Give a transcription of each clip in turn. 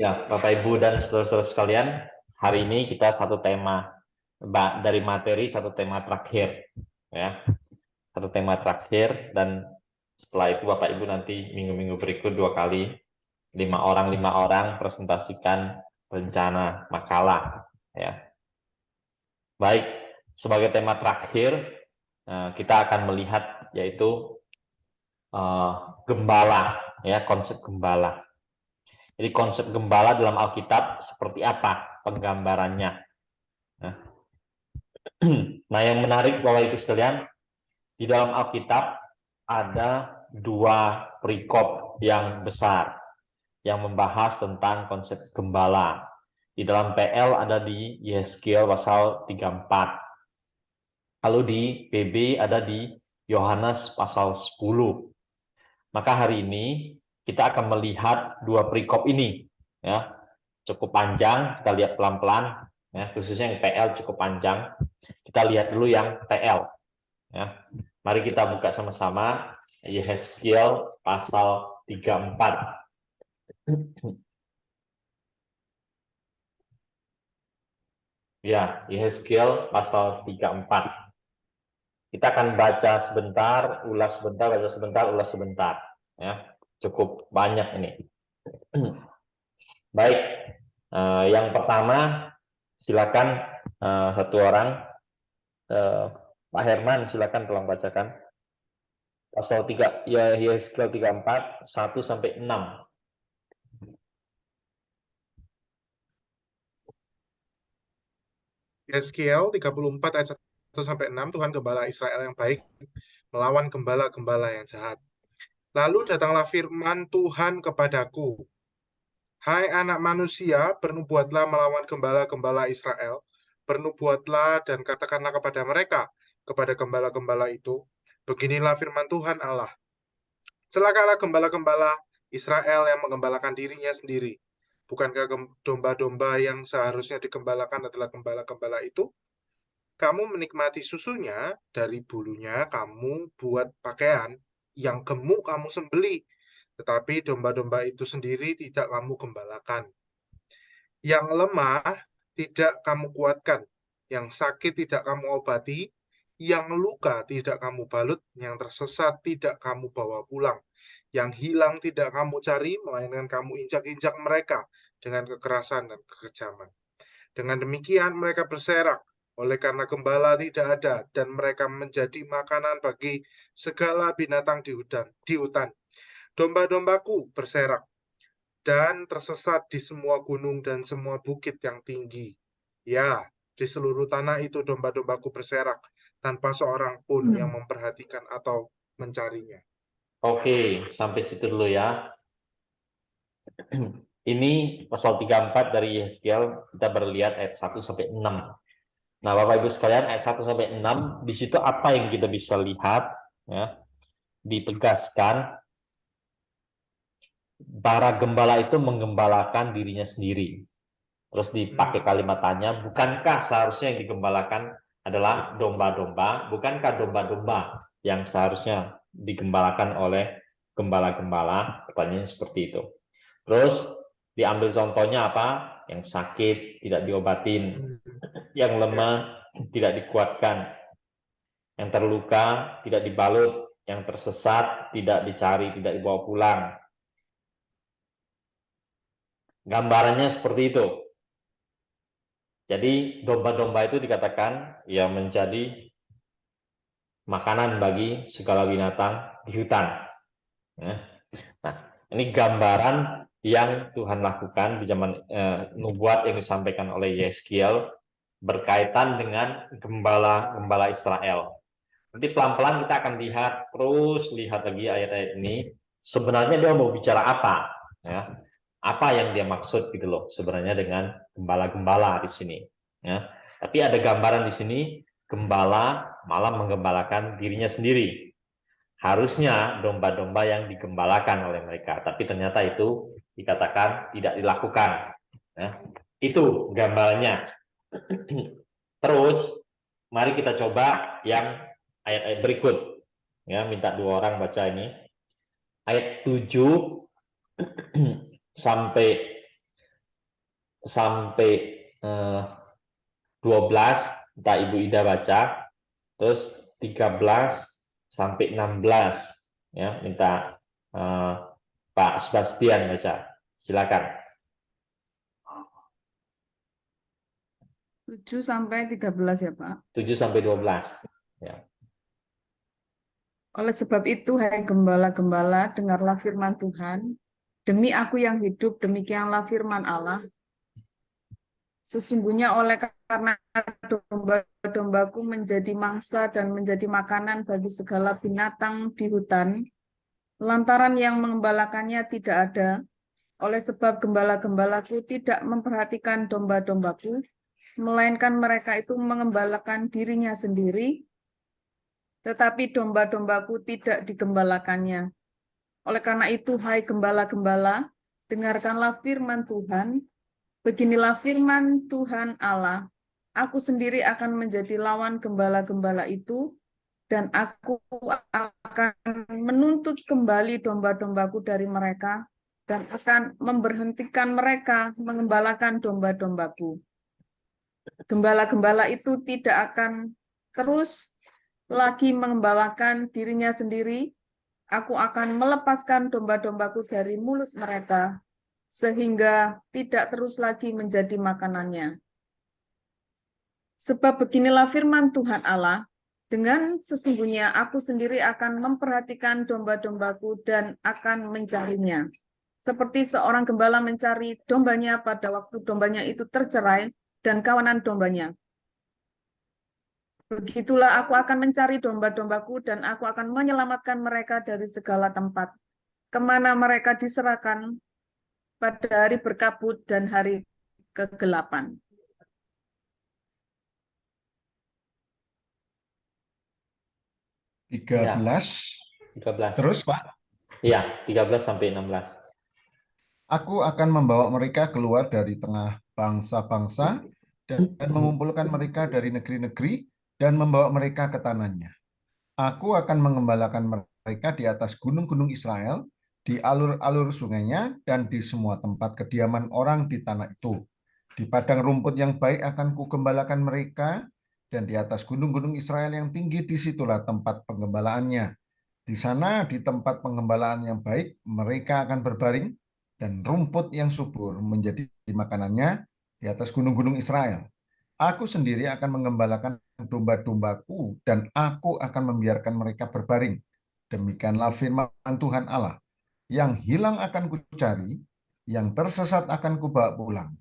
Ya, Bapak Ibu dan saudara-saudara sekalian, hari ini kita satu tema dari materi satu tema terakhir, ya, satu tema terakhir, dan setelah itu Bapak Ibu nanti minggu-minggu berikut 2 kali 5 orang presentasikan rencana makalah, ya. Baik, sebagai tema terakhir kita akan melihat yaitu gembala, ya, konsep gembala. Jadi konsep gembala dalam Alkitab seperti apa penggambarannya? Nah, nah yang menarik Bapak Ibu sekalian, di dalam Alkitab ada 2 perikop yang besar yang membahas tentang konsep gembala. Di dalam PL ada di Yeskiel pasal 34. Lalu di PB ada di Yohanes pasal 10. Maka hari ini kita akan melihat 2 perikop ini, ya. Cukup panjang, kita lihat pelan-pelan, ya, khususnya yang PL cukup panjang. Kita lihat dulu yang PL, ya. Mari kita buka sama-sama Yeskiel pasal 34. Ya, Yeskiel pasal 34. Kita akan baca sebentar, ulas sebentar, baca sebentar, ulas sebentar, ya. Cukup banyak ini. Baik, yang pertama silakan satu orang, Pak Herman, silakan tolong bacakan pasal 3, ya, Yeskiel 34 1 sampai 6. Yeskiel 34 ayat 1 sampai 6, Tuhan gembala Israel yang baik melawan gembala-gembala yang jahat. Lalu datanglah firman Tuhan kepadaku, hai anak manusia, bernubuatlah melawan gembala-gembala Israel, bernubuatlah dan katakanlah kepada mereka, kepada gembala-gembala itu, beginilah firman Tuhan Allah. Celakalah gembala-gembala Israel yang menggembalakan dirinya sendiri. Bukankah domba-domba yang seharusnya digembalakan adalah gembala-gembala itu? Kamu menikmati susunya, dari bulunya kamu buat pakaian, yang gemuk kamu sembeli, tetapi domba-domba itu sendiri tidak kamu gembalakan. Yang lemah tidak kamu kuatkan, yang sakit tidak kamu obati, yang luka tidak kamu balut, yang tersesat tidak kamu bawa pulang, yang hilang tidak kamu cari, melainkan kamu injak-injak mereka dengan kekerasan dan kekejaman. Dengan demikian mereka berserak, oleh karena gembala tidak ada, dan mereka menjadi makanan bagi segala binatang di hutan. Domba-dombaku berserak dan tersesat di semua gunung dan semua bukit yang tinggi. Ya, di seluruh tanah itu domba-dombaku berserak, tanpa seorang pun yang memperhatikan atau mencarinya. Oke, sampai situ dulu ya. Ini pasal 34 dari Yeskiel, kita berlihat ayat 1 sampai 6. Nah, Bapak Ibu sekalian, ayat 1 sampai 6 di situ apa yang kita bisa lihat, ya? Ditegaskan para gembala itu menggembalakan dirinya sendiri. Terus dipakai kalimat tanya, bukankah seharusnya yang digembalakan adalah domba-domba? Bukankah domba-domba yang seharusnya digembalakan oleh gembala-gembala? Pertanyaan seperti itu. Terus diambil contohnya apa? Yang sakit tidak diobatin, yang lemah tidak dikuatkan, yang terluka tidak dibalut, yang tersesat tidak dicari, tidak dibawa pulang. Gambarannya seperti itu. Jadi domba-domba itu dikatakan ya menjadi makanan bagi segala binatang di hutan. Nah, ini gambaran yang Tuhan lakukan di zaman nubuat yang disampaikan oleh Yeskiel berkaitan dengan gembala-gembala Israel. Nanti pelan-pelan kita akan lihat lagi ayat-ayat ini. Sebenarnya dia mau bicara apa? Ya, apa yang dia maksud gitu loh sebenarnya dengan gembala-gembala di sini. Ya, tapi ada gambaran di sini gembala malah menggembalakan dirinya sendiri. Harusnya domba-domba yang digembalakan oleh mereka, tapi ternyata itu dikatakan tidak dilakukan. Ya, itu gambarnya. Terus mari kita coba yang ayat-ayat berikut. Ya, minta 2 orang baca ini. Ayat 7 sampai sampai 12, entah Ibu Ida baca, terus 13 sampai 16, ya, minta Pak Sebastian baca. Silakan. 7 sampai 13 ya, Pak. 7 sampai 12. Ya. Oleh sebab itu, hai gembala-gembala, dengarlah firman Tuhan. Demi aku yang hidup, demikianlah firman Allah. Sesungguhnya oleh karena domba-dombaku menjadi mangsa dan menjadi makanan bagi segala binatang di hutan, lantaran yang mengembalakannya tidak ada, oleh sebab gembala-gembalaku tidak memperhatikan domba-dombaku, melainkan mereka itu mengembalakan dirinya sendiri, tetapi domba-dombaku tidak digembalakannya. Oleh karena itu, hai gembala-gembala, dengarkanlah firman Tuhan. Beginilah firman Tuhan Allah, aku sendiri akan menjadi lawan gembala-gembala itu, dan aku akan menuntut kembali domba-dombaku dari mereka, dan akan memberhentikan mereka mengembalakan domba-dombaku. Gembala-gembala itu tidak akan terus lagi mengembalakan dirinya sendiri. Aku akan melepaskan domba-dombaku dari mulut mereka, sehingga tidak terus lagi menjadi makanannya. Sebab beginilah firman Tuhan Allah, dengan sesungguhnya aku sendiri akan memperhatikan domba-dombaku dan akan mencarinya. Seperti seorang gembala mencari dombanya pada waktu dombanya itu tercerai dan kawanan dombanya. Begitulah aku akan mencari domba-dombaku dan aku akan menyelamatkan mereka dari segala tempat, kemana mereka diserahkan pada hari berkabut dan hari kegelapan. Ya, 13. 13. Terus, Pak, Iya, 13 sampai 16. aku akan membawa mereka keluar dari tengah bangsa-bangsa dan mengumpulkan mereka dari negeri-negeri dan membawa mereka ke tanahnya. Aku akan mengembalakan mereka di atas gunung-gunung Israel, di alur-alur sungainya, dan di semua tempat kediaman orang di tanah itu. Di padang rumput yang baik akan kugembalakan mereka, dan di atas gunung-gunung Israel yang tinggi, disitulah tempat penggembalaannya. Di sana, di tempat penggembalaan yang baik, mereka akan berbaring, dan rumput yang subur menjadi makanannya di atas gunung-gunung Israel. Aku sendiri akan mengembalakan domba-dombaku, dan aku akan membiarkan mereka berbaring. Demikianlah firman Tuhan Allah. Yang hilang akan kucari, yang tersesat akan kubawa pulang,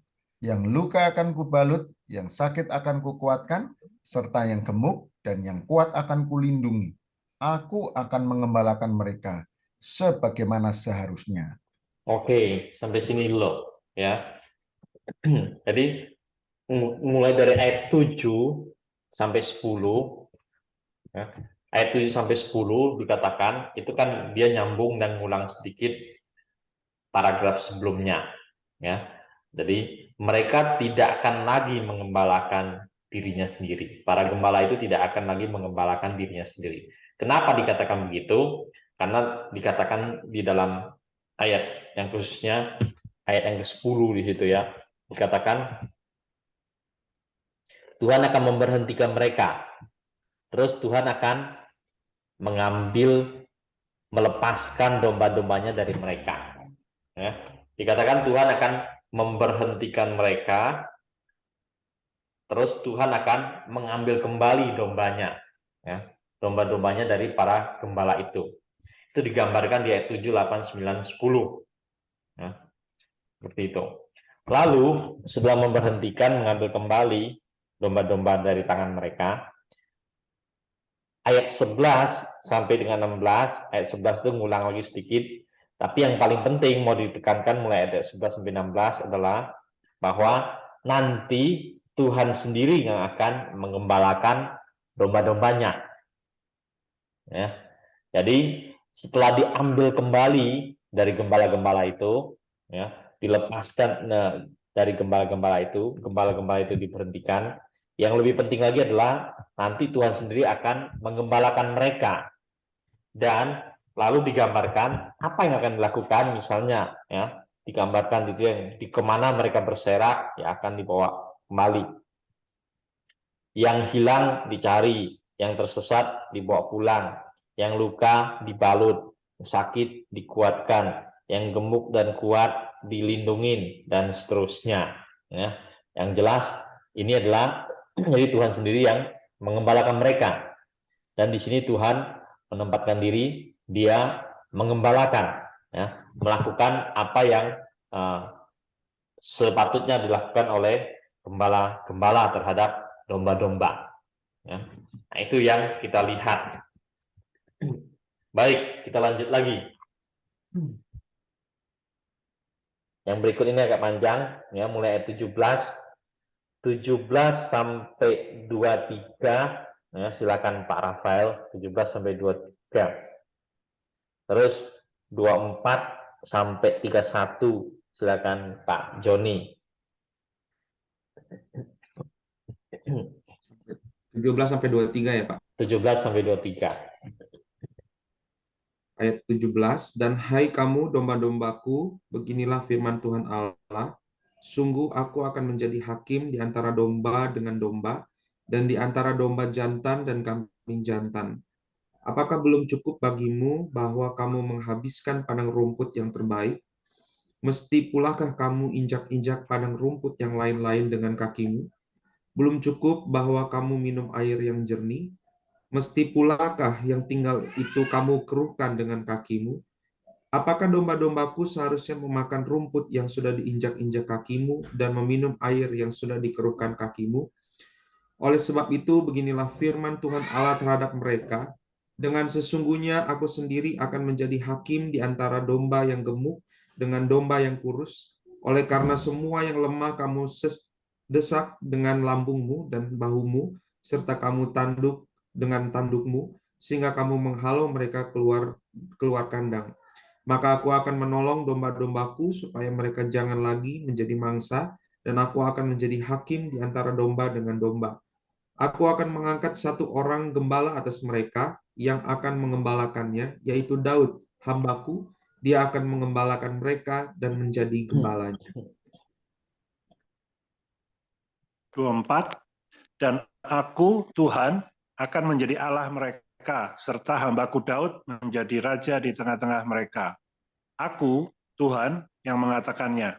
yang luka akan kubalut, yang sakit akan kukuatkan, serta yang gemuk dan yang kuat akan kulindungi. Aku akan mengembalakan mereka sebagaimana seharusnya. Oke, sampai sini dulu ya. Jadi mulai dari ayat 7 sampai 10 ya. Ayat 7 sampai 10 dikatakan itu kan dia nyambung dan ngulang sedikit paragraf sebelumnya ya. Jadi mereka tidak akan lagi mengembalakan dirinya sendiri. Para gembala itu tidak akan lagi mengembalakan dirinya sendiri. Kenapa dikatakan begitu? Karena dikatakan di dalam ayat yang khususnya ayat yang ke-10 di situ ya. Dikatakan Tuhan akan memberhentikan mereka. Terus Tuhan akan melepaskan domba-dombanya dari mereka. Ya. Dikatakan Tuhan akan memberhentikan mereka, terus Tuhan akan mengambil kembali dombanya, ya, domba-dombanya dari para gembala itu. Itu digambarkan di ayat 7, 8, 9, 10. Ya, seperti itu. Lalu setelah memberhentikan, mengambil kembali domba-domba dari tangan mereka, ayat 11 sampai dengan 16, ayat 11 itu ngulang lagi sedikit, tapi yang paling penting mau ditekankan mulai ayat 11 sampai 16 adalah bahwa nanti Tuhan sendiri yang akan mengembalakan domba-dombanya. Ya. Jadi setelah diambil kembali dari gembala-gembala itu, ya, dilepaskan dari gembala-gembala itu diberhentikan. Yang lebih penting lagi adalah nanti Tuhan sendiri akan menggembalakan mereka, dan lalu digambarkan apa yang akan dilakukan, misalnya ya digambarkan itu yang di kemana mereka berserak ya akan dibawa kembali. Yang hilang dicari, yang tersesat dibawa pulang, yang luka dibalut, yang sakit dikuatkan, yang gemuk dan kuat dilindungin, dan seterusnya. Ya. Yang jelas ini adalah jadi Tuhan sendiri yang mengembalakan mereka. Dan di sini Tuhan menempatkan diri, Dia mengembalakan, ya, melakukan apa yang sepatutnya dilakukan oleh gembala-gembala terhadap domba-domba. Ya. Nah, itu yang kita lihat. Baik, kita lanjut lagi. Yang berikut ini agak panjang, ya, mulai ayat 17 sampai 23. Ya, silakan Pak Rafael, 17 sampai 23. Terus 24 sampai 31, silakan Pak Joni. 17 sampai 23 ya Pak. 17 sampai 23. Ayat 17, dan hai kamu domba-dombaku, beginilah firman Tuhan Allah, sungguh aku akan menjadi hakim di antara domba dengan domba, dan di antara domba jantan dan kambing jantan. Apakah belum cukup bagimu bahwa kamu menghabiskan padang rumput yang terbaik? Mesti pulakah kamu injak-injak padang rumput yang lain-lain dengan kakimu? Belum cukup bahwa kamu minum air yang jernih? Mesti pulakah yang tinggal itu kamu keruhkan dengan kakimu? Apakah domba-dombaku seharusnya memakan rumput yang sudah diinjak-injak kakimu dan meminum air yang sudah dikeruhkan kakimu? Oleh sebab itu, beginilah firman Tuhan Allah terhadap mereka, dengan sesungguhnya aku sendiri akan menjadi hakim di antara domba yang gemuk dengan domba yang kurus, oleh karena semua yang lemah kamu desak dengan lambungmu dan bahumu, serta kamu tanduk dengan tandukmu, sehingga kamu menghalau mereka keluar kandang. Maka aku akan menolong domba-dombaku supaya mereka jangan lagi menjadi mangsa, dan aku akan menjadi hakim di antara domba dengan domba. Aku akan mengangkat satu orang gembala atas mereka yang akan mengembalakannya, yaitu Daud, hambaku. Dia akan mengembalakan mereka dan menjadi gembalanya. 24, dan aku, Tuhan, akan menjadi Allah mereka, serta hambaku Daud menjadi raja di tengah-tengah mereka. Aku, Tuhan, yang mengatakannya.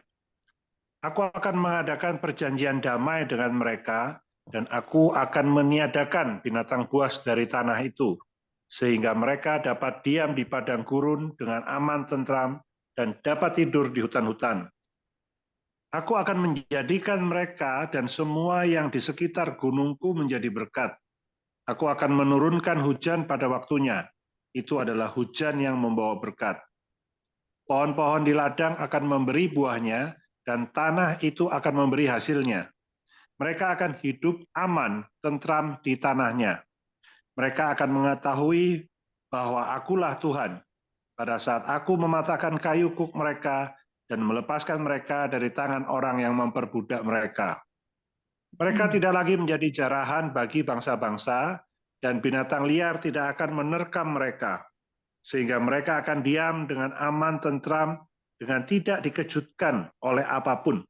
Aku akan mengadakan perjanjian damai dengan mereka, dan aku akan meniadakan binatang buas dari tanah itu, sehingga mereka dapat diam di padang gurun dengan aman tentram dan dapat tidur di hutan-hutan. Aku akan menjadikan mereka dan semua yang di sekitar gunungku menjadi berkat. Aku akan menurunkan hujan pada waktunya. Itu adalah hujan yang membawa berkat. Pohon-pohon di ladang akan memberi buahnya, dan tanah itu akan memberi hasilnya. Mereka akan hidup aman, tentram di tanahnya. Mereka akan mengetahui bahwa akulah Tuhan, pada saat aku mematahkan kayu kuk mereka, dan melepaskan mereka dari tangan orang yang memperbudak mereka. Mereka tidak lagi menjadi jarahan bagi bangsa-bangsa, dan binatang liar tidak akan menerkam mereka, sehingga mereka akan diam dengan aman tentram, dengan tidak dikejutkan oleh apapun.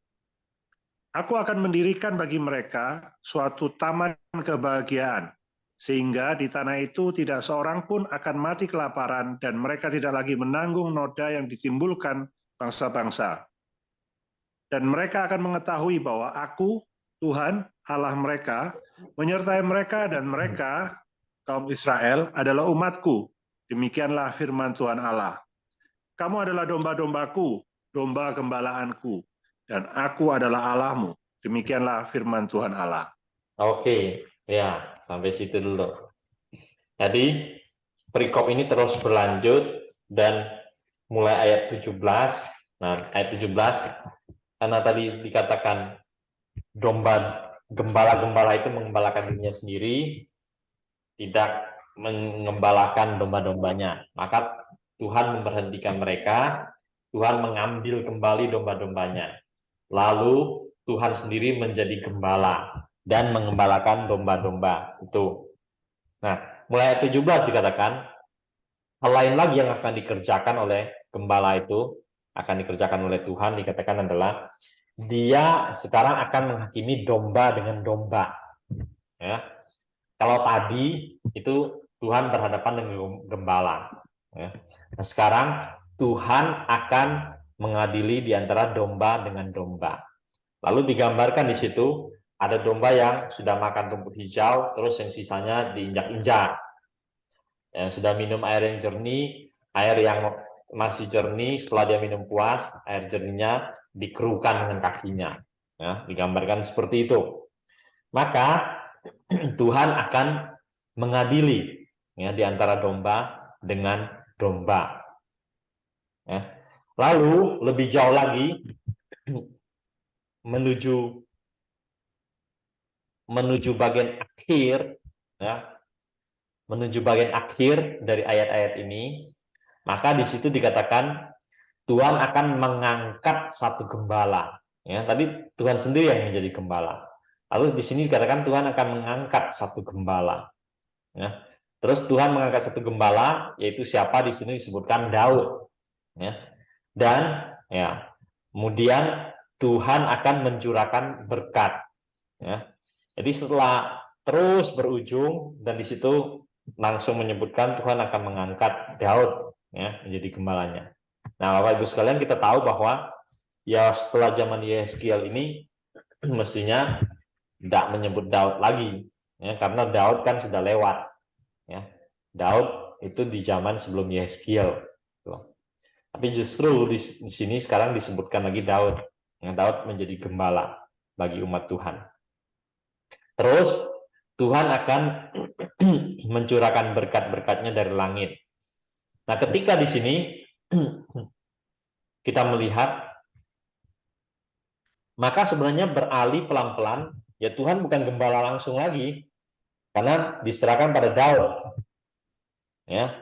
Aku akan mendirikan bagi mereka suatu taman kebahagiaan, sehingga di tanah itu tidak seorang pun akan mati kelaparan, dan mereka tidak lagi menanggung noda yang ditimbulkan bangsa-bangsa. Dan mereka akan mengetahui bahwa aku, Tuhan, Allah mereka, menyertai mereka, dan mereka, kaum Israel, adalah umatku. Demikianlah firman Tuhan Allah. Kamu adalah domba-dombaku, domba gembalaanku, dan aku adalah Allahmu. Demikianlah firman Tuhan Allah. Oke, ya, sampai situ dulu. Jadi, perikop ini terus berlanjut, dan mulai ayat 17. Nah, ayat 17, karena tadi dikatakan gembala-gembala itu mengembalakan dirinya sendiri, tidak mengembalakan domba-dombanya. Maka Tuhan memberhentikan mereka, Tuhan mengambil kembali domba-dombanya. Lalu Tuhan sendiri menjadi gembala dan mengembalakan domba-domba itu. Nah, mulai ayat 17 dikatakan, hal lain lagi yang akan dikerjakan oleh gembala itu, akan dikerjakan oleh Tuhan dikatakan adalah dia sekarang akan menghakimi domba dengan domba. Ya. Kalau tadi itu Tuhan berhadapan dengan gembala. Ya. Nah, sekarang Tuhan akan mengadili di antara domba dengan domba. Lalu digambarkan di situ ada domba yang sudah makan rumput hijau, terus yang sisanya diinjak-injak. Yang sudah minum air yang jernih, air yang masih jernih, setelah dia minum puas, air jernihnya dikeruhkan dengan kakinya. Ya, digambarkan seperti itu. Maka Tuhan akan mengadili ya, di antara domba dengan domba. Ya. Lalu lebih jauh lagi menuju bagian akhir, ya, menuju bagian akhir dari ayat-ayat ini, maka di situ dikatakan Tuhan akan mengangkat satu gembala. Ya, tadi Tuhan sendiri yang menjadi gembala. Lalu di sini dikatakan Tuhan akan mengangkat satu gembala. Ya. Terus Tuhan mengangkat satu gembala, yaitu siapa di sini disebutkan Daud. Ya. Dan ya, kemudian Tuhan akan mencurahkan berkat. Ya. Jadi setelah terus berujung dan di situ langsung menyebutkan Tuhan akan mengangkat Daud ya menjadi gembalanya. Nah, Bapak Ibu sekalian, kita tahu bahwa ya setelah zaman Yeskiel ini mestinya tidak menyebut Daud lagi ya, karena Daud kan sudah lewat ya. Daud itu di zaman sebelum Yeskiel. Tapi justru di sini sekarang disebutkan lagi Daud. Ya, Daud menjadi gembala bagi umat Tuhan. Terus Tuhan akan mencurahkan berkat-berkatnya dari langit. Nah, ketika di sini kita melihat, maka sebenarnya beralih pelan-pelan, ya Tuhan bukan gembala langsung lagi, karena diserahkan pada Daud. Ya.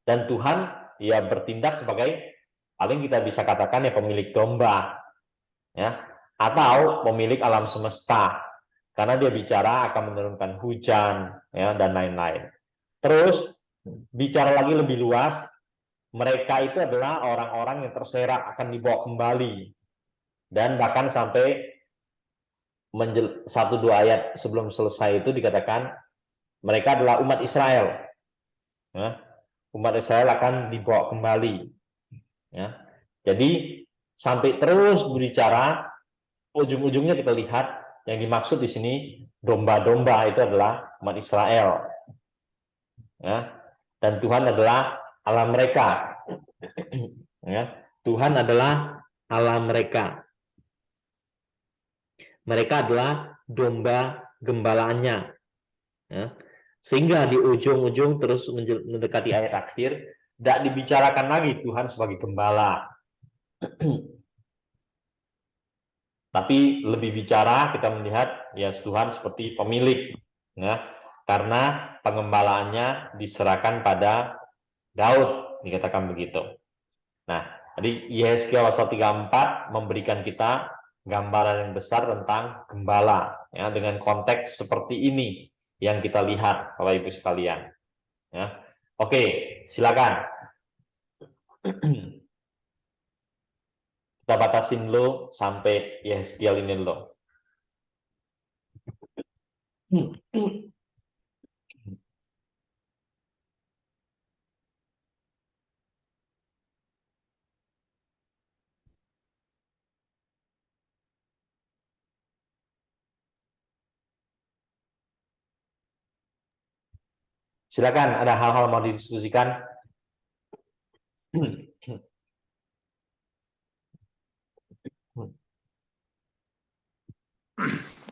Dan Tuhan ya bertindak sebagai, paling kita bisa katakan ya pemilik domba. Ya. Atau pemilik alam semesta. Karena dia bicara akan menurunkan hujan ya dan lain-lain. Terus bicara lagi lebih luas, mereka itu adalah orang-orang yang terserak akan dibawa kembali, dan bahkan sampai 1-2 ayat sebelum selesai itu dikatakan mereka adalah umat Israel. Ya, umat Israel akan dibawa kembali. Ya, jadi sampai terus berbicara, ujung-ujungnya kita lihat yang dimaksud di sini domba-domba itu adalah umat Israel. Ya, dan Tuhan adalah Allah mereka. Ya, Tuhan adalah Allah mereka. Mereka adalah domba gembalaannya. Ya, sehingga di ujung-ujung terus mendekati ayat akhir, tidak dibicarakan lagi Tuhan sebagai gembala. Tapi lebih bicara kita melihat ya Tuhan seperti pemilik. Ya, karena pengembalaannya diserahkan pada Daud, dikatakan begitu. Nah, jadi Yeskiel pasal 34 memberikan kita gambaran yang besar tentang gembala ya, dengan konteks seperti ini yang kita lihat Bapak Ibu sekalian. Ya. Oke, silakan. Kita batasin dulu sampai Yeskiel ini dulu. Silakan, ada hal-hal mau didiskusikan?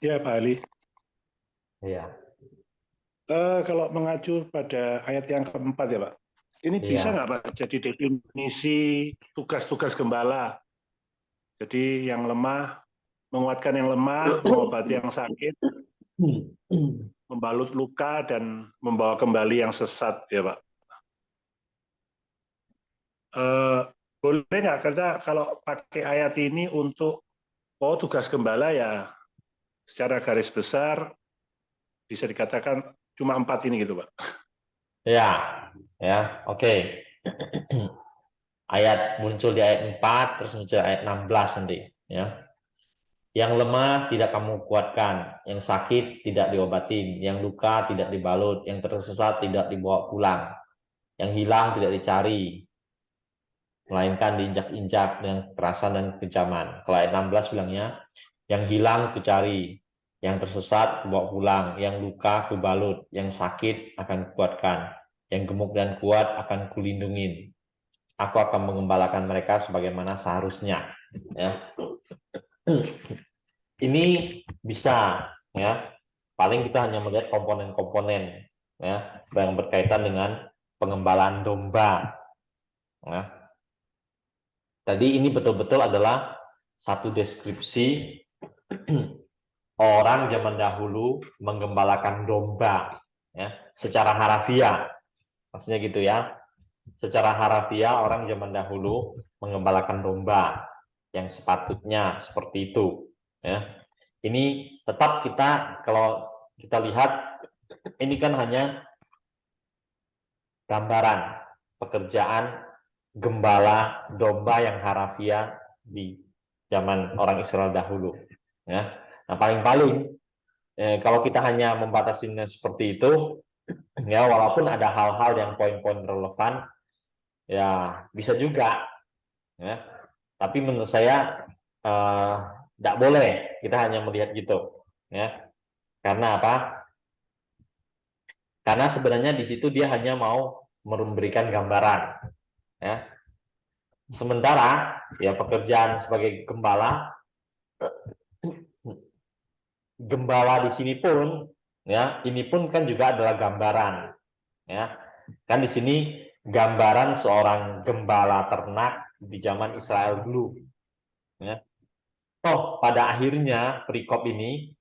Ya, Pak Ali. Iya. Kalau mengacu pada ayat yang keempat ya, Pak. Ini bisa nggak, Pak, jadi definisi tugas-tugas gembala? Jadi yang lemah, menguatkan yang lemah, mengobati yang sakit, membalut luka, dan membawa kembali yang sesat, ya, Pak. Boleh nggak kita kalau pakai ayat ini untuk tugas gembala ya secara garis besar bisa dikatakan cuma 4 ini gitu, Pak? Ya, ya, oke. Ayat muncul di ayat 4, terus muncul ayat 16 nanti. Ya. Yang lemah tidak kamu kuatkan, yang sakit tidak diobatin, yang luka tidak dibalut, yang tersesat tidak dibawa pulang, yang hilang tidak dicari, melainkan diinjak-injak dengan kekerasan dan kekejaman. Kalau ayat 16 bilangnya, yang hilang kucari, yang tersesat kubawa pulang, yang luka kubalut, yang sakit akan kuatkan, yang gemuk dan kuat akan kulindungin. Aku akan mengembalakan mereka sebagaimana seharusnya. Ya. Ini bisa, ya. Paling kita hanya melihat komponen-komponen, ya, yang berkaitan dengan pengembalaan domba. Ya. Tadi ini betul-betul adalah satu deskripsi orang zaman dahulu menggembalakan domba, ya, secara harafiah. Maksudnya gitu ya. Secara harafiah orang zaman dahulu menggembalakan domba yang sepatutnya seperti itu, ya. Ini tetap kita, kalau kita lihat, ini kan hanya gambaran pekerjaan gembala domba yang harafiah di zaman orang Israel dahulu, ya. Nah, paling-paling kalau kita hanya membatasinya seperti itu, ya, walaupun ada hal-hal yang poin-poin relevan, ya bisa juga, ya. Tapi menurut saya tidak boleh kita hanya melihat gitu, ya. Karena apa? Karena sebenarnya di situ dia hanya mau memberikan gambaran, ya. Sementara ya pekerjaan sebagai gembala di sini pun, ya, ini pun kan juga adalah gambaran, ya. Kan di sini gambaran seorang gembala ternak di zaman Israel dulu, ya. Oh, pada akhirnya perikop ini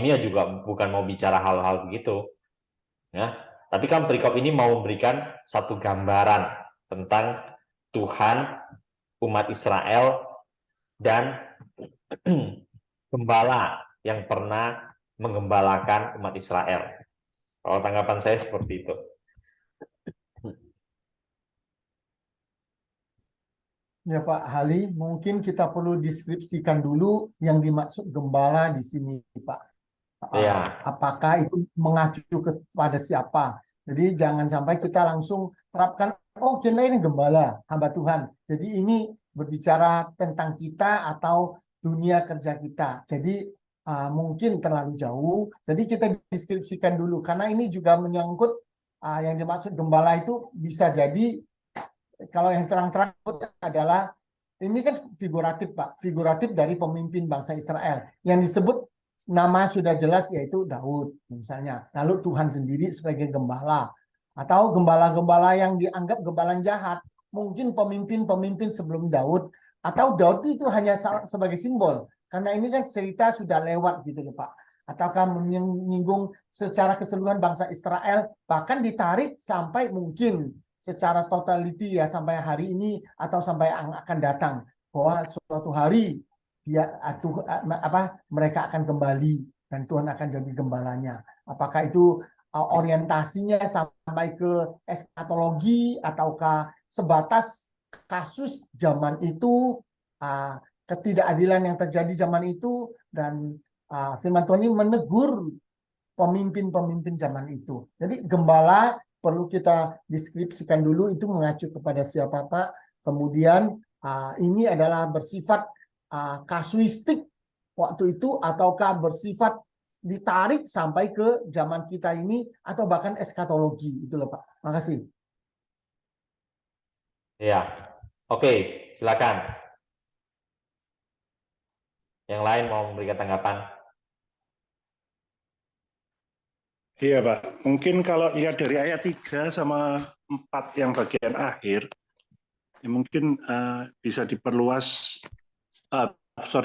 ya juga bukan mau bicara hal-hal begitu, ya. Tapi kan perikop ini mau memberikan satu gambaran tentang Tuhan, umat Israel, dan gembala yang pernah menggembalakan umat Israel. Kalau tanggapan saya seperti itu. Ya Pak Hali, mungkin kita perlu deskripsikan dulu yang dimaksud gembala di sini Pak. Ya. Apakah itu mengacu kepada siapa? Jadi jangan sampai kita langsung terapkan, oh kita ini gembala, hamba Tuhan. Jadi ini berbicara tentang kita atau dunia kerja kita. Jadi mungkin terlalu jauh. Jadi kita deskripsikan dulu, karena ini juga menyangkut yang dimaksud gembala itu bisa jadi, kalau yang terang-terang adalah, ini kan figuratif Pak, figuratif dari pemimpin bangsa Israel. Yang disebut nama sudah jelas yaitu Daud misalnya. Lalu Tuhan sendiri sebagai gembala. Atau gembala-gembala yang dianggap gembala jahat. Mungkin pemimpin-pemimpin sebelum Daud. Atau Daud itu hanya sebagai simbol. Karena ini kan cerita sudah lewat gitu Pak. Ataukah menyinggung secara keseluruhan bangsa Israel. Bahkan ditarik sampai mungkin secara totality ya sampai hari ini atau sampai yang akan datang, bahwa suatu hari dia mereka akan kembali dan Tuhan akan jadi gembalanya. Apakah itu orientasinya sampai ke eskatologi ataukah sebatas kasus zaman itu, ketidakadilan yang terjadi zaman itu, dan firman Tuhan ini menegur pemimpin-pemimpin zaman itu. Jadi gembala perlu kita deskripsikan dulu itu mengacu kepada siapa Pak. Kemudian ini adalah bersifat kasuistik waktu itu ataukah bersifat ditarik sampai ke zaman kita ini atau bahkan eskatologi itu loh Pak. Makasih. Ya. Oke, silakan. Yang lain mau memberikan tanggapan? Iya Pak, mungkin kalau lihat dari ayat 3 sama 4 yang bagian akhir, ya mungkin bisa diperluas,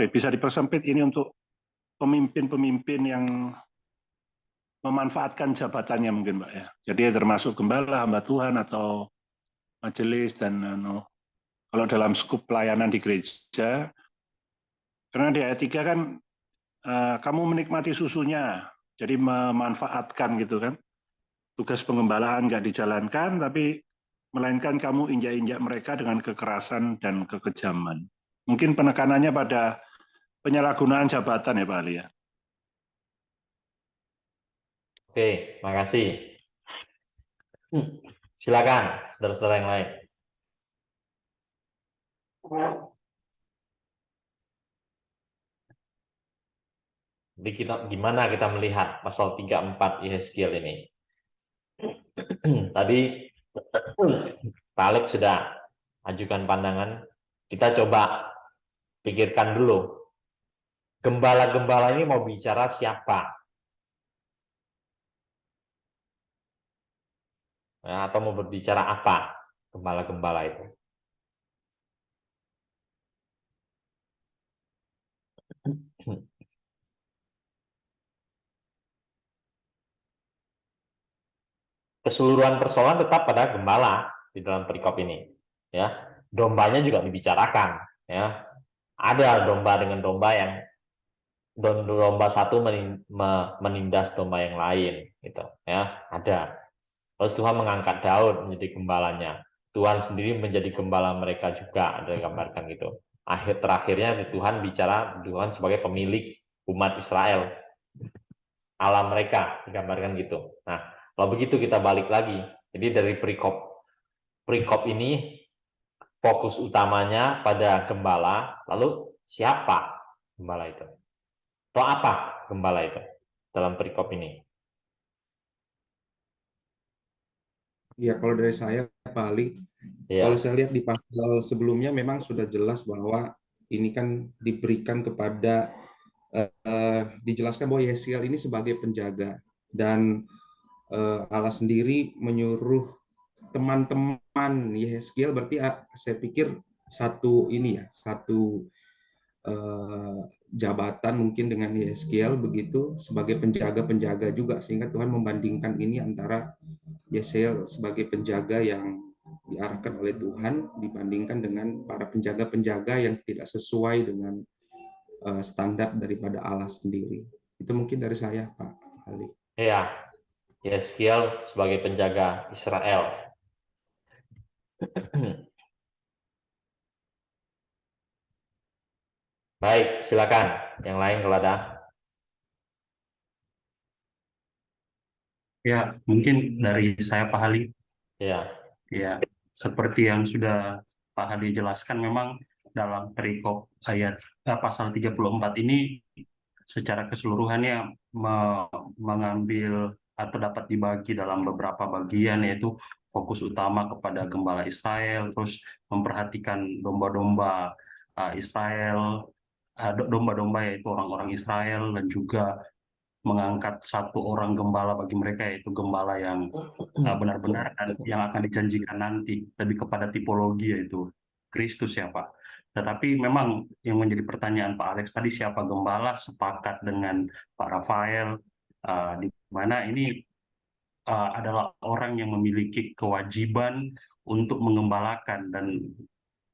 bisa dipersempit ini untuk pemimpin-pemimpin yang memanfaatkan jabatannya mungkin Pak ya. Jadi termasuk gembala, hamba Tuhan atau majelis, dan kalau dalam skup pelayanan di gereja, karena di ayat 3 kan kamu menikmati susunya, jadi memanfaatkan gitu kan. Tugas pengembalaan nggak dijalankan, tapi melainkan kamu injak-injak mereka dengan kekerasan dan kekejaman. Mungkin penekanannya pada penyalahgunaan jabatan ya Pak Ali ya. Oke, makasih. Silakan, saudara-saudara yang lain. Jadi gimana kita melihat pasal 34 Yehezkiel ini? Tadi Pak Alex sudah ajukan pandangan. Kita coba pikirkan dulu. Gembala-gembala ini mau bicara siapa? Ya, atau mau berbicara apa? Gembala-gembala itu. Keseluruhan persoalan tetap pada gembala di dalam perikop ini. Ya, dombanya juga dibicarakan. Ya, ada domba dengan domba yang domba satu menindas domba yang lain, gitu. Ya, ada. Terus Tuhan mengangkat Daud menjadi gembalanya. Tuhan sendiri menjadi gembala mereka juga, ada gambarkan gitu. Terakhirnya Tuhan bicara Tuhan sebagai pemilik umat Israel, Allah mereka, digambarkan gitu. Nah, kalau begitu kita balik lagi. Jadi dari perikop ini fokus utamanya pada gembala, lalu siapa gembala itu? Atau apa gembala itu dalam perikop ini? Ya, kalau dari saya, Pak Ali, Ya. kalau saya lihat di pasal sebelumnya memang sudah jelas bahwa ini kan diberikan kepada, dijelaskan bahwa Yehezkiel ini sebagai penjaga. Dan Allah sendiri menyuruh teman-teman Yehezkiel, berarti saya pikir satu jabatan mungkin dengan Yehezkiel begitu sebagai penjaga-penjaga juga, sehingga Tuhan membandingkan ini antara Yehezkiel sebagai penjaga yang diarahkan oleh Tuhan dibandingkan dengan para penjaga-penjaga yang tidak sesuai dengan standar daripada Allah sendiri. Itu mungkin dari saya, Pak Ali. Ya, Yehezkiel sebagai penjaga Israel. Baik, silakan. Yang lain kalau ada. Ya, mungkin dari saya Pak Ali. Ya. Ya, seperti yang sudah Pak Hadi jelaskan, memang dalam perikop ayat pasal 34 ini secara keseluruhannya mengambil atau dapat dibagi dalam beberapa bagian, yaitu fokus utama kepada gembala Israel, terus memperhatikan domba-domba Israel, domba-domba yaitu orang-orang Israel, dan juga mengangkat satu orang gembala bagi mereka, yaitu gembala yang benar-benar yang akan dijanjikan nanti, lebih kepada tipologi yaitu Kristus ya Pak. Tetapi memang yang menjadi pertanyaan Pak Alex tadi, siapa gembala, sepakat dengan Pak Rafael, di mana ini adalah orang yang memiliki kewajiban untuk mengembalakan, dan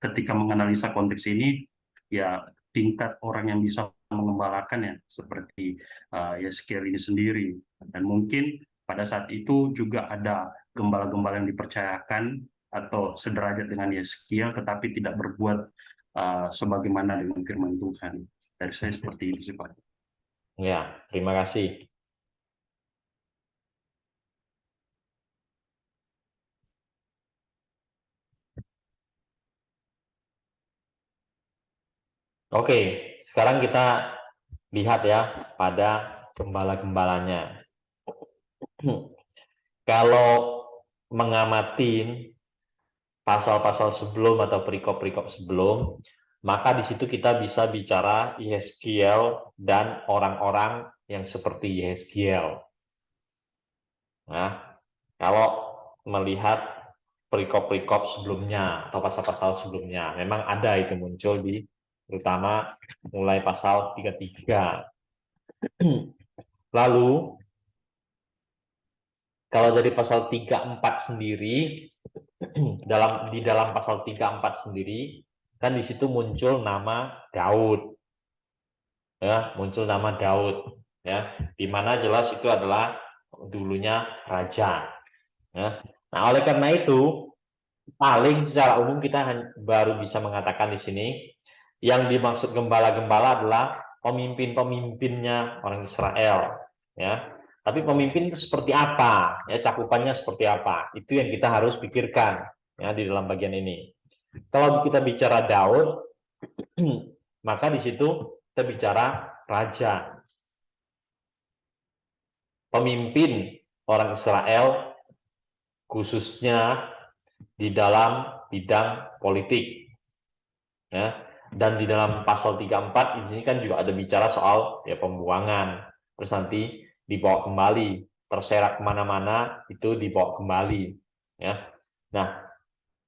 ketika menganalisa konteks ini ya tingkat orang yang bisa mengembalakan ya seperti Yehezkiel ini sendiri, dan mungkin pada saat itu juga ada gembala-gembala yang dipercayakan atau sederajat dengan Yehezkiel tetapi tidak berbuat sebagaimana dengan firman Tuhan. Dari saya seperti itu sih Pak. Ya, terima kasih. Oke, sekarang kita lihat ya pada gembala-gembalanya. Kalau mengamati pasal-pasal sebelum atau perikop-perikop sebelum, maka di situ kita bisa bicara Yehezkiel dan orang-orang yang seperti Yehezkiel. Nah, kalau melihat perikop-perikop sebelumnya atau pasal-pasal sebelumnya, memang ada itu muncul di terutama mulai pasal 33. Lalu kalau dari pasal 34 sendiri, di dalam pasal 34 sendiri kan di situ muncul nama Daud. Ya, muncul nama Daud ya, di mana jelas itu adalah dulunya raja. Ya. Nah, oleh karena itu paling secara umum kita baru bisa mengatakan di sini yang dimaksud gembala-gembala adalah pemimpin-pemimpinnya orang Israel, ya. Tapi pemimpin itu seperti apa, ya, cakupannya seperti apa, itu yang kita harus pikirkan, ya, di dalam bagian ini. Kalau kita bicara Daud, maka di situ kita bicara raja, pemimpin orang Israel, khususnya di dalam bidang politik, ya. Dan di dalam pasal 34 di sini kan juga ada bicara soal ya pembuangan, terus nanti dibawa kembali, terserak kemana-mana itu dibawa kembali, ya. Nah,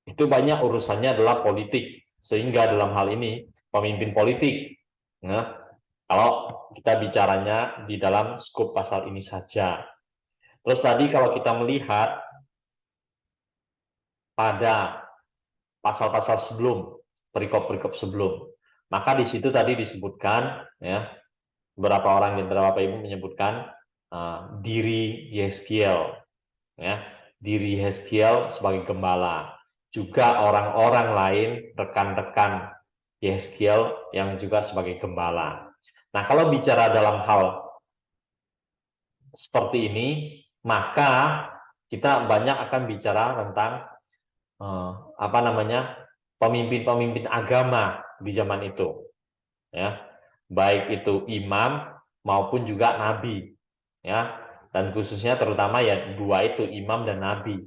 itu banyak urusannya adalah politik, sehingga dalam hal ini pemimpin politik, nah, kalau kita bicaranya di dalam skop pasal ini saja. Terus tadi kalau kita melihat pada pasal-pasal sebelum, perikop-perikop sebelum, maka di situ tadi disebutkan, ya, beberapa orang di antara Bapak Ibu menyebutkan diri Yeskiel, ya, diri Yeskiel sebagai gembala, juga orang-orang lain, rekan-rekan Yeskiel yang juga sebagai gembala. Nah, kalau bicara dalam hal seperti ini, maka kita banyak akan bicara tentang pemimpin-pemimpin agama di zaman itu, ya, baik itu imam maupun juga nabi, ya, dan khususnya terutama ya dua itu, imam dan nabi,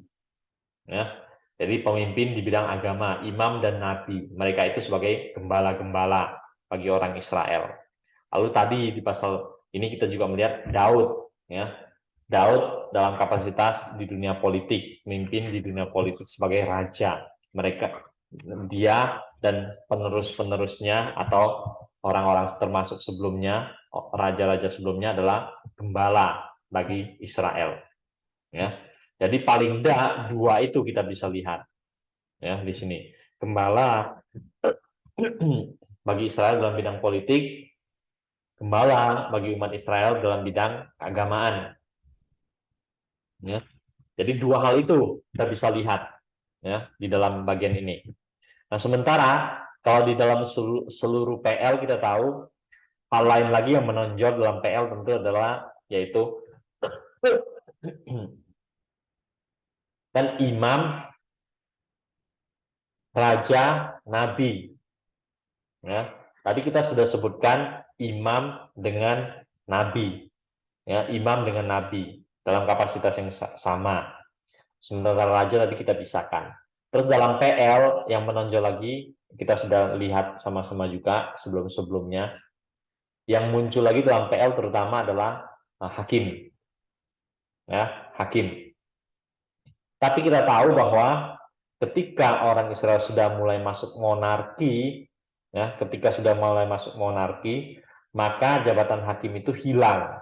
ya. Jadi pemimpin di bidang agama, imam dan nabi, mereka itu sebagai gembala-gembala bagi orang Israel. Lalu tadi di pasal ini kita juga melihat Daud, ya, Daud dalam kapasitas di dunia politik, memimpin di dunia politik sebagai raja. Dia dan penerus-penerusnya atau orang-orang termasuk sebelumnya, raja-raja sebelumnya adalah gembala bagi Israel, ya. Jadi paling tidak dua itu kita bisa lihat, ya, di sini. Gembala bagi Israel dalam bidang politik, gembala bagi umat Israel dalam bidang keagamaan, ya. Jadi dua hal itu kita bisa lihat, ya, di dalam bagian ini. Nah, sementara kalau di dalam seluruh PL kita tahu hal lain lagi yang menonjol dalam PL tentu adalah yaitu kan imam, raja, nabi, ya. Tadi kita sudah sebutkan imam dengan nabi, ya, imam dengan nabi dalam kapasitas yang sama. Sementara raja tadi kita pisahkan. Terus dalam PL yang menonjol lagi, kita sudah lihat sama-sama juga sebelum-sebelumnya, yang muncul lagi dalam PL terutama adalah hakim, ya, hakim. Tapi kita tahu bahwa ketika orang Israel sudah mulai masuk monarki, ya, ketika sudah mulai masuk monarki, maka jabatan hakim itu hilang.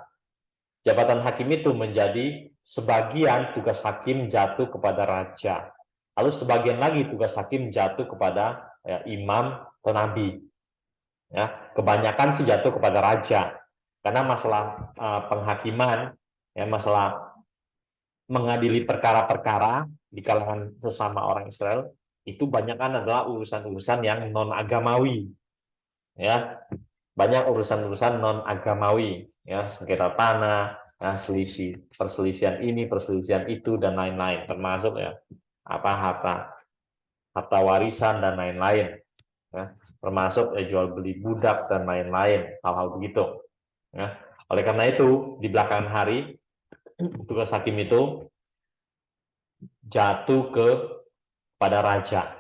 Jabatan hakim itu menjadi sebagian tugas hakim jatuh kepada raja. Lalu sebagian lagi tugas hakim jatuh kepada ya, imam atau nabi. Ya, kebanyakan sih jatuh kepada raja. Karena masalah penghakiman, ya, masalah mengadili perkara-perkara di kalangan sesama orang Israel, itu banyak kan adalah urusan-urusan yang non-agamawi. Ya, banyak urusan-urusan non-agamawi, ya, sengketa tanah, ya, perselisihan ini, perselisihan itu, dan lain-lain, termasuk ya harta warisan dan lain-lain, ya, termasuk jual beli budak dan lain-lain, hal-hal begitu, ya. Oleh karena itu di belakangan hari tugas hakim itu jatuh pada raja,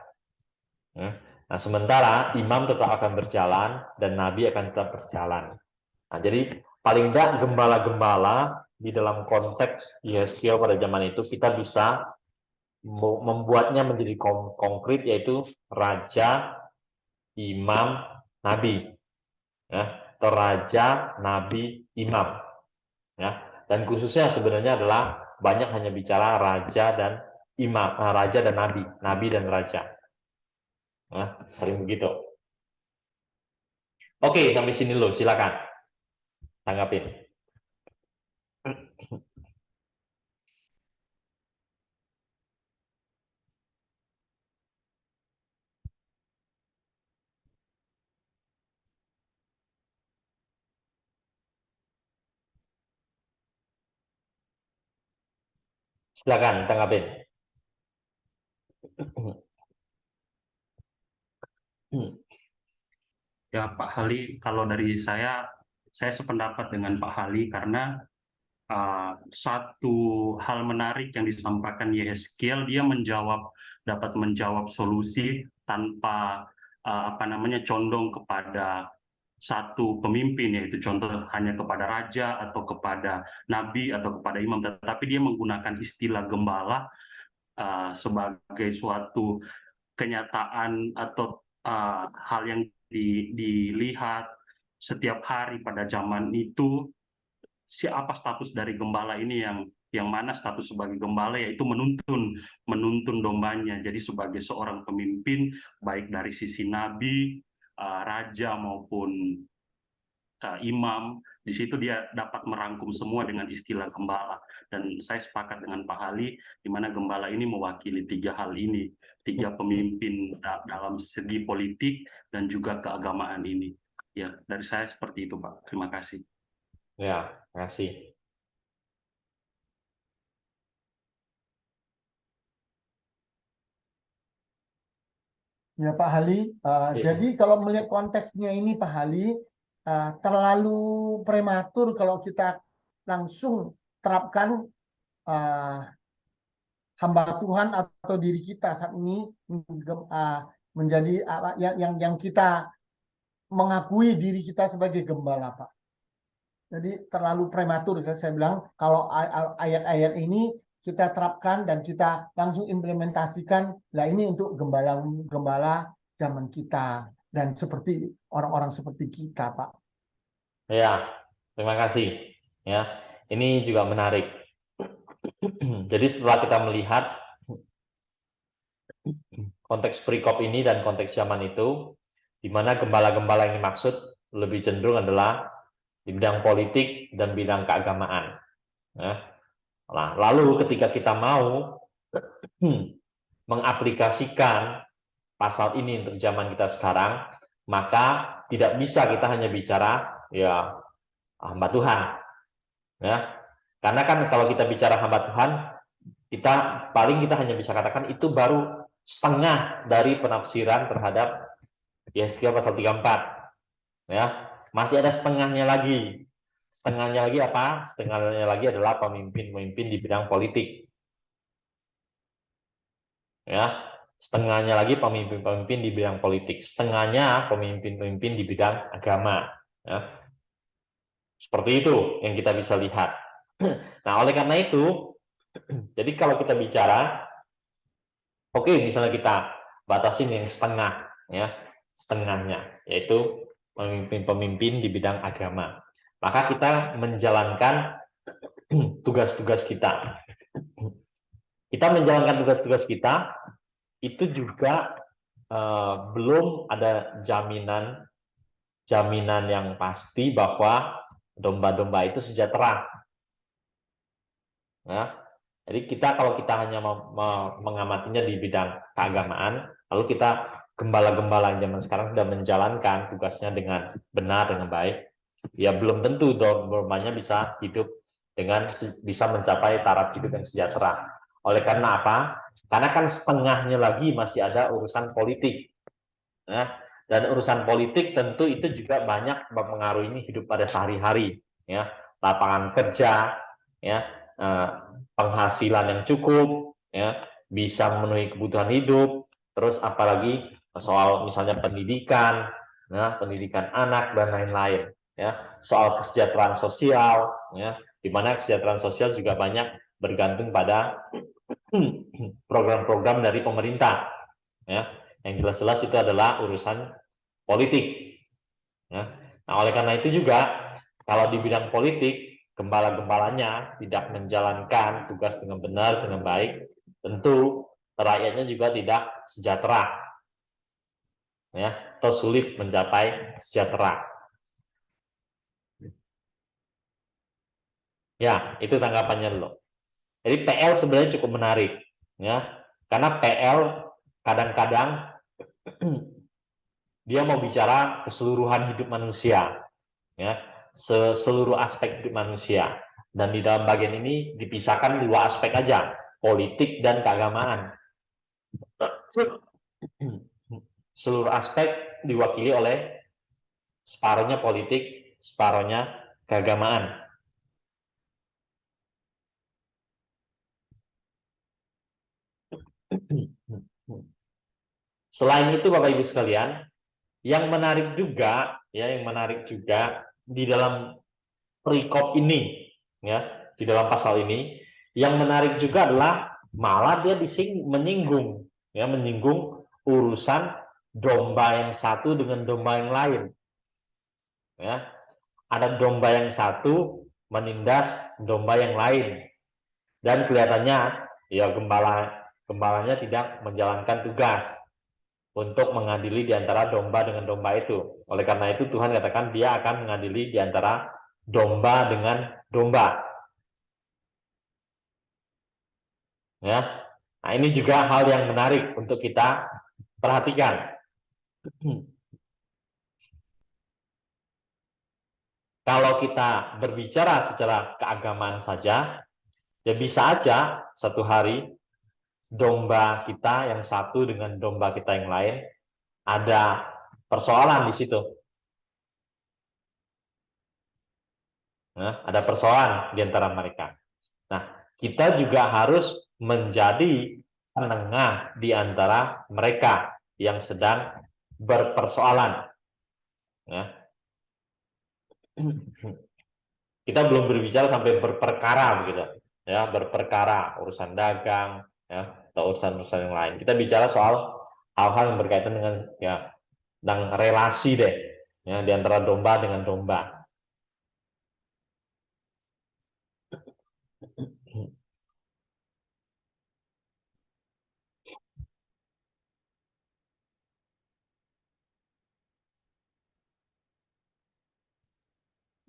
ya. Nah, sementara imam tetap akan berjalan dan nabi akan tetap berjalan. Nah, jadi paling tidak gembala-gembala di dalam konteks Yeskiel pada zaman itu kita bisa membuatnya menjadi konkret, yaitu raja, imam, nabi, ya, atau raja, nabi, imam, ya. Dan khususnya sebenarnya adalah banyak hanya bicara raja dan imam, raja dan nabi, nabi dan raja, ya, sering begitu. Oke, sampai sini dulu, silakan tanggapin. Silakan tanggapin. Ya, Pak Hali, kalau dari saya sependapat dengan Pak Hali karena satu hal menarik yang disampaikan Yehezkiel, dia dapat menjawab solusi tanpa condong kepada satu pemimpin, yaitu contoh hanya kepada raja atau kepada nabi atau kepada imam, tetapi dia menggunakan istilah gembala sebagai suatu kenyataan atau hal yang dilihat setiap hari pada zaman itu. Siapa status dari gembala ini, yang mana status sebagai gembala yaitu menuntun dombanya. Jadi sebagai seorang pemimpin baik dari sisi nabi, raja maupun imam, di situ dia dapat merangkum semua dengan istilah gembala. Dan saya sepakat dengan Pak Hali, di mana gembala ini mewakili tiga hal ini, tiga pemimpin dalam segi politik dan juga keagamaan ini. Ya, dari saya seperti itu, Pak. Terima kasih. Ya, terima kasih. Ya Pak Hali, jadi kalau melihat konteksnya ini Pak Hali, terlalu prematur kalau kita langsung terapkan hamba Tuhan atau diri kita saat ini menjadi yang kita mengakui diri kita sebagai gembala, Pak. Jadi terlalu prematur, saya bilang kalau ayat-ayat ini kita terapkan dan kita langsung implementasikan, lah ini untuk gembala zaman kita dan seperti orang-orang seperti kita, Pak. Ya, terima kasih. Ya, ini juga menarik. Jadi setelah kita melihat konteks perikop ini dan konteks zaman itu, di mana gembala-gembala yang dimaksud lebih cenderung adalah di bidang politik dan bidang keagamaan. Ya. Nah, lalu ketika kita mau mengaplikasikan pasal ini untuk zaman kita sekarang, maka tidak bisa kita hanya bicara ya hamba Tuhan, ya. Karena kan kalau kita bicara hamba Tuhan, kita hanya bisa katakan itu baru setengah dari penafsiran terhadap Yehezkiel pasal 34, ya. Masih ada setengahnya lagi. Setengahnya lagi apa? Setengahnya lagi adalah pemimpin-pemimpin di bidang politik. Ya, setengahnya lagi pemimpin-pemimpin di bidang politik. Setengahnya pemimpin-pemimpin di bidang agama. Ya. Seperti itu yang kita bisa lihat. Nah, oleh karena itu, jadi kalau kita bicara, oke, misalnya kita batasin yang setengah, ya, setengahnya, yaitu pemimpin-pemimpin di bidang agama. Maka kita menjalankan tugas-tugas kita. Kita menjalankan tugas-tugas kita, itu juga belum ada jaminan yang pasti bahwa domba-domba itu sejahtera. Ya. Jadi kalau kita hanya mengamatinya di bidang keagamaan, lalu kita gembala-gembala yang zaman sekarang sudah menjalankan tugasnya dengan benar, dengan baik, ya belum tentu dombanya bisa hidup bisa mencapai taraf hidup yang sejahtera. Oleh karena apa? Karena kan setengahnya lagi masih ada urusan politik, ya. Dan urusan politik tentu itu juga banyak mempengaruhi hidup pada sehari-hari, ya. Lapangan kerja, ya, penghasilan yang cukup, ya, bisa memenuhi kebutuhan hidup, terus apalagi soal misalnya pendidikan, ya, pendidikan anak dan lain-lain, ya, soal kesejahteraan sosial, ya, di mana kesejahteraan sosial juga banyak bergantung pada program-program dari pemerintah, ya, yang jelas-jelas itu adalah urusan politik, ya. Nah, oleh karena itu juga kalau di bidang politik gembala-gembalanya tidak menjalankan tugas dengan benar, dengan baik, tentu rakyatnya juga tidak sejahtera, ya, atau sulit mencapai sejahtera. Ya, itu tanggapannya dulu. Jadi PL sebenarnya cukup menarik, ya, karena PL kadang-kadang dia mau bicara keseluruhan hidup manusia, ya, seluruh aspek hidup manusia, dan di dalam bagian ini dipisahkan dua aspek aja, politik dan keagamaan. Seluruh aspek diwakili oleh separuhnya politik, separuhnya keagamaan. Selain itu Bapak Ibu sekalian, yang menarik juga di dalam perikop ini, ya, di dalam pasal ini, yang menarik juga adalah malah dia menyinggung urusan domba yang satu dengan domba yang lain. Ya, ada domba yang satu menindas domba yang lain, dan kelihatannya ya gembalanya tidak menjalankan tugas untuk mengadili di antara domba dengan domba itu. Oleh karena itu Tuhan katakan dia akan mengadili di antara domba dengan domba. Ya. Nah, ini juga hal yang menarik untuk kita perhatikan. Kalau kita berbicara secara keagamaan saja, ya bisa aja satu hari domba kita yang satu dengan domba kita yang lain ada persoalan di situ. Nah, ada persoalan di antara mereka. Nah, kita juga harus menjadi penengah di antara mereka yang sedang berpersoalan. Ya. Kita belum berbicara sampai berperkara begitu, ya, berperkara urusan dagang, ya, atau urusan-urusan yang lain. Kita bicara soal hal-hal yang berkaitan dengan ya, dan relasi deh, ya, di antara domba dengan domba.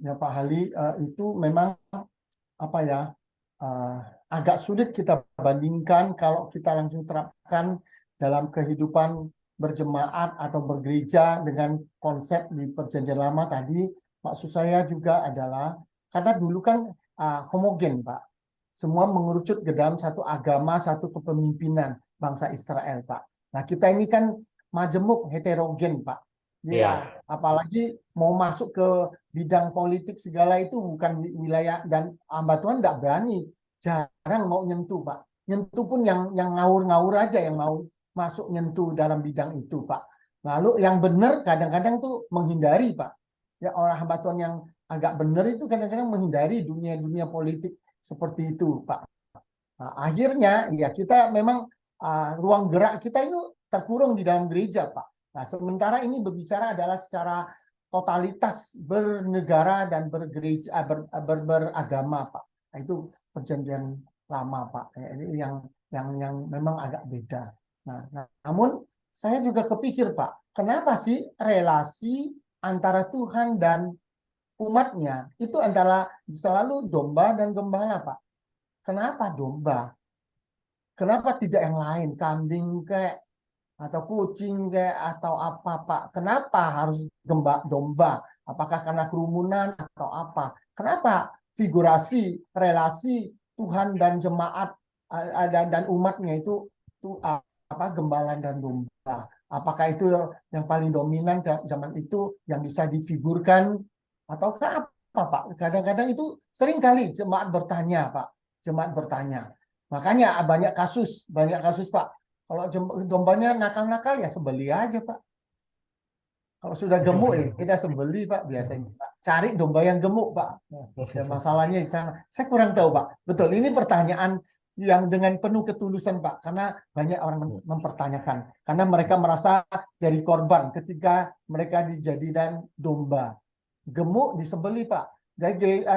Ya Pak Hali, itu memang apa ya, agak sulit kita bandingkan kalau kita langsung terapkan dalam kehidupan berjemaat atau bergereja dengan konsep di Perjanjian Lama tadi. Maksud saya juga adalah karena dulu kan homogen Pak, semua mengerucut ke dalam satu agama, satu kepemimpinan bangsa Israel Pak. Nah kita ini kan majemuk heterogen Pak. Ya, apalagi mau masuk ke bidang politik segala itu bukan wilayah, dan hamba Tuhan tidak berani, jarang mau nyentuh Pak. Nyentuh pun yang ngawur-ngawur aja yang mau masuk nyentuh dalam bidang itu Pak. Lalu yang benar kadang-kadang tuh menghindari Pak. Ya orang hamba Tuhan yang agak benar itu kadang-kadang menghindari dunia-dunia politik seperti itu Pak. Nah, akhirnya ya kita memang ruang gerak kita itu terkurung di dalam gereja Pak. Nah, sementara ini berbicara adalah secara totalitas bernegara dan bergereja, beragama, Pak. Nah, itu Perjanjian Lama, Pak. Ini yang memang agak beda. Nah, namun saya juga kepikir, Pak, kenapa sih relasi antara Tuhan dan umatnya itu antara selalu domba dan gembala, Pak? Kenapa domba? Kenapa tidak yang lain? Kambing kayak atau kucing kayak atau apa Pak? Kenapa harus domba? Apakah karena kerumunan atau apa? Kenapa figurasi relasi Tuhan dan jemaat dan umatnya itu apa gembala dan domba? Apakah itu yang paling dominan zaman itu yang bisa difigurkan ataukah apa Pak? Kadang-kadang itu sering kali jemaat bertanya Pak. Jemaat bertanya. Makanya banyak kasus Pak. Kalau dombanya nakal-nakal ya sembeli aja Pak. Kalau sudah gemuk ya kita sembeli Pak biasanya Pak. Cari domba yang gemuk Pak. Dan masalahnya di sana. Saya kurang tahu Pak. Betul, ini pertanyaan yang dengan penuh ketulusan Pak. Karena banyak orang mempertanyakan. Karena mereka merasa jadi korban ketika mereka dijadikan domba. Gemuk disembeli Pak. Jadi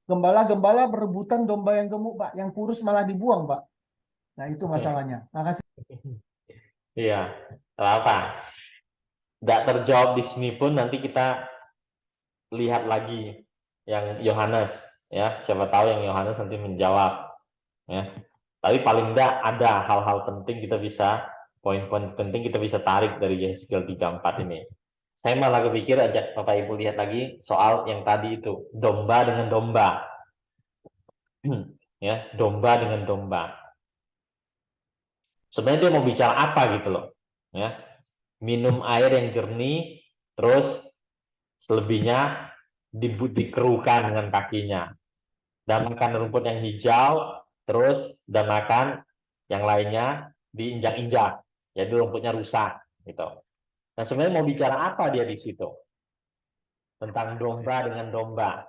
gembala-gembala berebutan domba yang gemuk Pak. Yang kurus malah dibuang Pak. Nah itu masalahnya. Makasih. Iya, apa? Tidak terjawab di sini pun nanti kita lihat lagi yang Yohanes, ya. Siapa tahu yang Yohanes nanti menjawab, ya. Tapi paling tidak ada hal-hal penting kita bisa, poin-poin penting kita bisa tarik dari Yehezkiel 3:4 ini. Saya malah kepikir ajak Bapak Ibu lihat lagi soal yang tadi itu, domba dengan domba. Ya, domba dengan domba. Sebenarnya dia mau bicara apa gitu loh, ya. Minum air yang jernih, terus selebihnya dikeruhkan dengan kakinya, dan makan rumput yang hijau, terus dan makan yang lainnya diinjak-injak, jadi rumputnya rusak gitu. Nah, sebenarnya mau bicara apa dia di situ? Tentang domba dengan domba.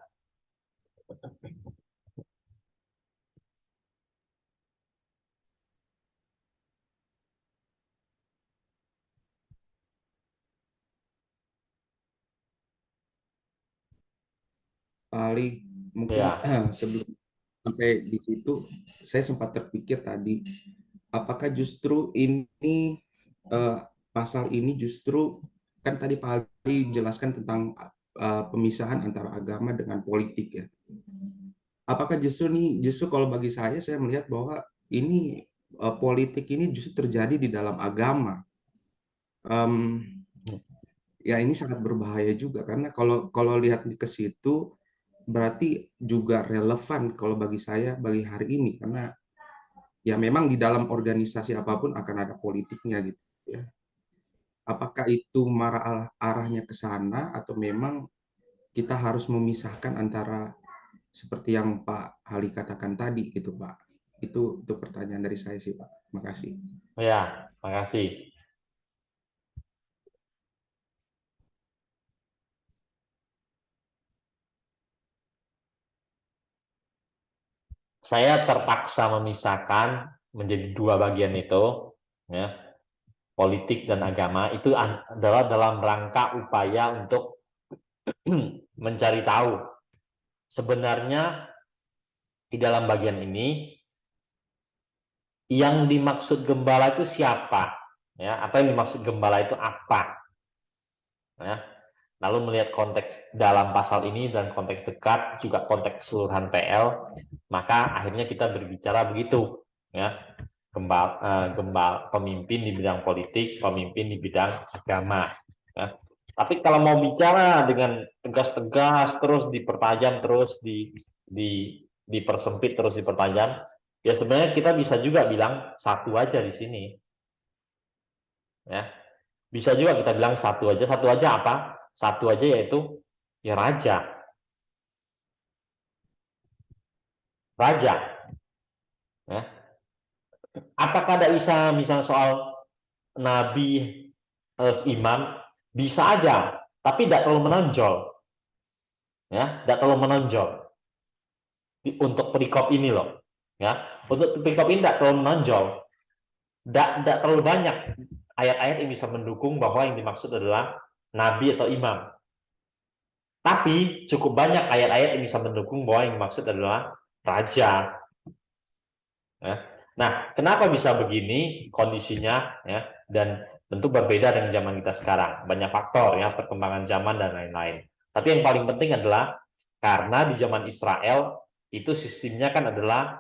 Ali, mungkin Ya, sebelum sampai di situ, saya sempat terpikir tadi, apakah justru ini pasal ini justru kan tadi Pak Ali jelaskan tentang pemisahan antara agama dengan politik ya. Apakah justru kalau bagi saya melihat bahwa ini politik ini justru terjadi di dalam agama. Ya ini sangat berbahaya juga karena kalau lihat ke situ berarti juga relevan kalau bagi saya bagi hari ini, karena ya memang di dalam organisasi apapun akan ada politiknya gitu ya. Apakah itu arahnya ke sana atau memang kita harus memisahkan antara seperti yang Pak Hali katakan tadi gitu Pak. Itu pertanyaan dari saya sih Pak. Makasih. ya, makasih. Saya terpaksa memisahkan menjadi dua bagian itu, ya, politik dan agama. Itu adalah dalam rangka upaya untuk mencari tahu sebenarnya di dalam bagian ini yang dimaksud gembala itu siapa, ya, apa yang dimaksud gembala itu apa, ya. Lalu melihat konteks dalam pasal ini dan konteks dekat juga konteks keseluruhan PL, maka akhirnya kita berbicara begitu, ya. Gembala pemimpin di bidang politik, pemimpin di bidang agama, ya. Tapi kalau mau bicara dengan tegas-tegas terus dipertajam terus dipersempit terus dipertajam, ya sebenarnya kita bisa juga bilang satu aja di sini, ya. Bisa juga kita bilang satu aja apa? Satu aja yaitu ya raja. Ya. Apakah tidak bisa misalnya soal nabi, imam, bisa aja, tapi tidak terlalu menonjol. Ya, tidak terlalu menonjol. Untuk perikop ini loh. Ya, untuk perikop ini tidak terlalu menonjol. Tidak terlalu banyak ayat-ayat yang bisa mendukung bahwa yang dimaksud adalah nabi atau imam. Tapi cukup banyak ayat-ayat yang bisa mendukung bahwa yang dimaksud adalah raja. Ya. Nah, kenapa bisa begini kondisinya? Ya, dan tentu berbeda dengan zaman kita sekarang. Banyak faktor ya, perkembangan zaman dan lain-lain. Tapi yang paling penting adalah karena di zaman Israel itu sistemnya kan adalah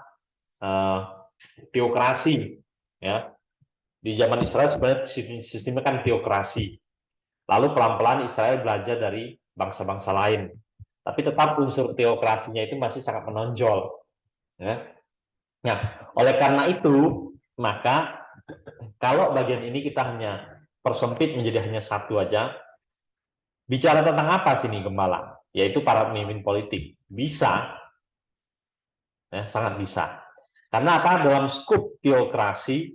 teokrasi. Ya. Di zaman Israel sebenarnya sistemnya kan teokrasi. Lalu pelan-pelan Israel belajar dari bangsa-bangsa lain. Tapi tetap unsur teokrasinya itu masih sangat menonjol. Ya. Nah, oleh karena itu, maka kalau bagian ini kita hanya persempit menjadi hanya satu aja, bicara tentang apa sini gembala? Yaitu para pemimpin politik. Bisa, ya, sangat bisa. Karena apa? Dalam skup teokrasi,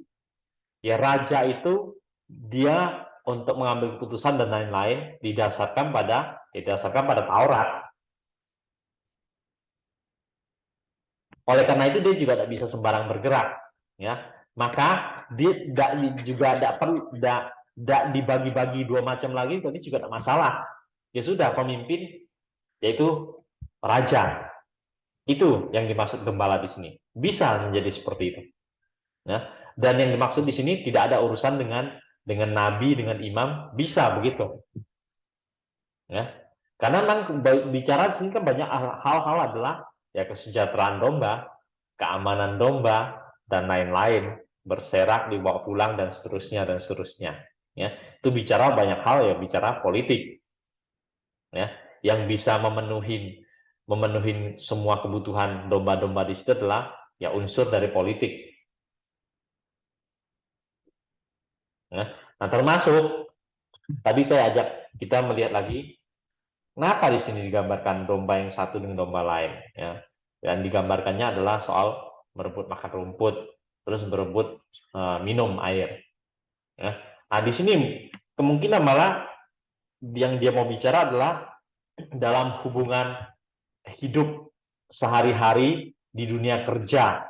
ya raja itu dia untuk mengambil keputusan dan lain-lain didasarkan pada Taurat. Oleh karena itu dia juga tidak bisa sembarang bergerak, ya. Maka dia juga tidak dibagi-bagi dua macam lagi, berarti juga tidak masalah. Ya sudah, pemimpin yaitu raja. Itu yang dimaksud gembala di sini. Bisa menjadi seperti itu. Ya. Dan yang dimaksud di sini tidak ada urusan dengan nabi, dengan imam, bisa begitu. Ya. Karena memang bicara di sini kan banyak hal-hal adalah ya kesejahteraan domba, keamanan domba, dan lain-lain, berserak, dibawa pulang, dan seterusnya, dan seterusnya. Ya, itu bicara banyak hal, ya bicara politik. Ya, yang bisa memenuhi semua kebutuhan domba-domba di situ adalah ya unsur dari politik. Ya. Nah, termasuk tadi saya ajak kita melihat lagi, kenapa di sini digambarkan domba yang satu dengan domba lain, ya. Dan digambarkannya adalah soal merebut makan rumput, terus berebut minum air. Ya. Nah, di sini kemungkinan malah yang dia mau bicara adalah dalam hubungan hidup sehari-hari di dunia kerja,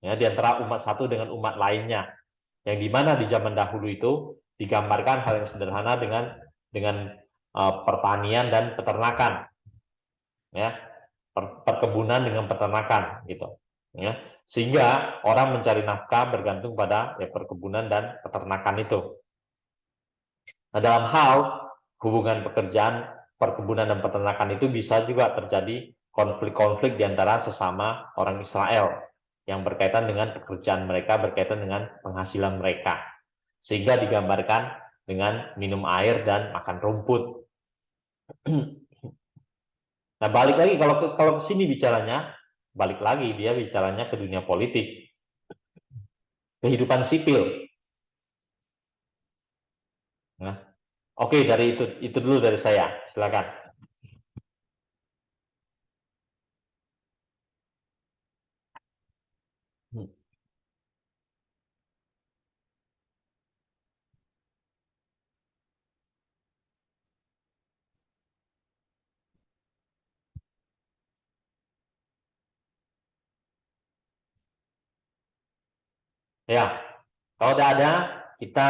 ya, di antara umat satu dengan umat lainnya, yang dimana di zaman dahulu itu digambarkan hal yang sederhana dengan pertanian dan peternakan, ya, perkebunan dengan peternakan, gitu, ya, sehingga orang mencari nafkah bergantung pada perkebunan dan peternakan itu. Nah, dalam hal hubungan pekerjaan, perkebunan dan peternakan itu bisa juga terjadi konflik-konflik di antara sesama orang Israel yang berkaitan dengan pekerjaan mereka, berkaitan dengan penghasilan mereka. Sehingga digambarkan dengan minum air dan makan rumput. Nah, balik lagi kalau ke sini bicaranya, balik lagi dia bicaranya ke dunia politik, kehidupan sipil. Nah, oke, dari itu dulu dari saya. Silakan. Ya, kalau tidak ada, kita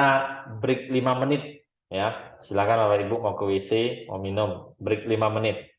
break 5 menit. Ya, silakan Bapak Ibu mau ke WC, mau minum, break 5 menit.